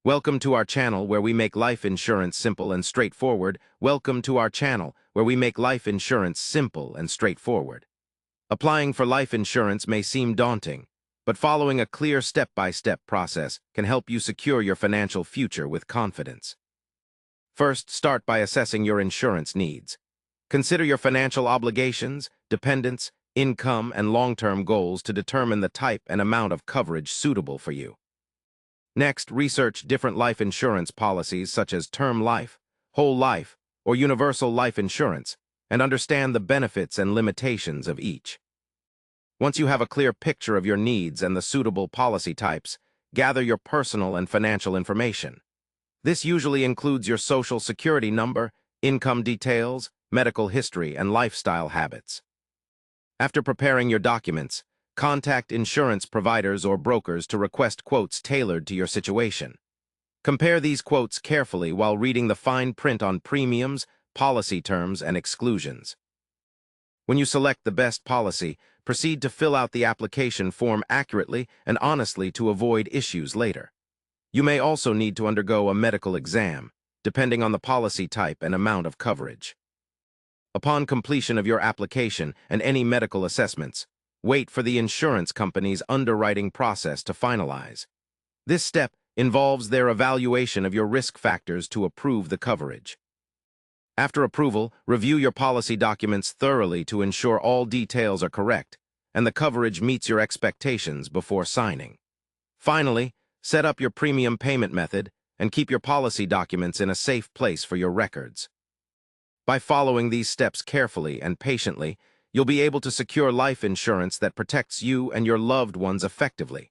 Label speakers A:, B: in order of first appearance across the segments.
A: Welcome to our channel where we make life insurance simple and straightforward. Welcome to our channel where we make life insurance simple and straightforward. Applying for life insurance may seem daunting, but following a clear step-by-step process can help you secure your financial future with confidence. First, start by assessing your insurance needs. Consider your financial obligations, dependents, income, and long-term goals to determine the type and amount of coverage suitable for you. Next, research different life insurance policies such as term life, whole life, or universal life insurance, and understand the benefits and limitations of each. Once you have a clear picture of your needs and the suitable policy types, gather your personal and financial information. This usually includes your social security number, income details, medical history, and lifestyle habits. After preparing your documents, contact insurance providers or brokers to request quotes tailored to your situation. Compare these quotes carefully while reading the fine print on premiums, policy terms, and exclusions. When you select the best policy, proceed to fill out the application form accurately and honestly to avoid issues later. You may also need to undergo a medical exam, depending on the policy type and amount of coverage. Upon completion of your application and any medical assessments, wait for the insurance company's underwriting process to finalize. This step involves their evaluation of your risk factors to approve the coverage. After approval, review your policy documents thoroughly to ensure all details are correct and the coverage meets your expectations before signing. Finally, set up your premium payment method and keep your policy documents in a safe place for your records. By following these steps carefully and patiently, you'll be able to secure life insurance that protects you and your loved ones effectively.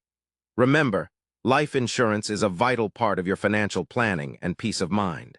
A: Remember, life insurance is a vital part of your financial planning and peace of mind.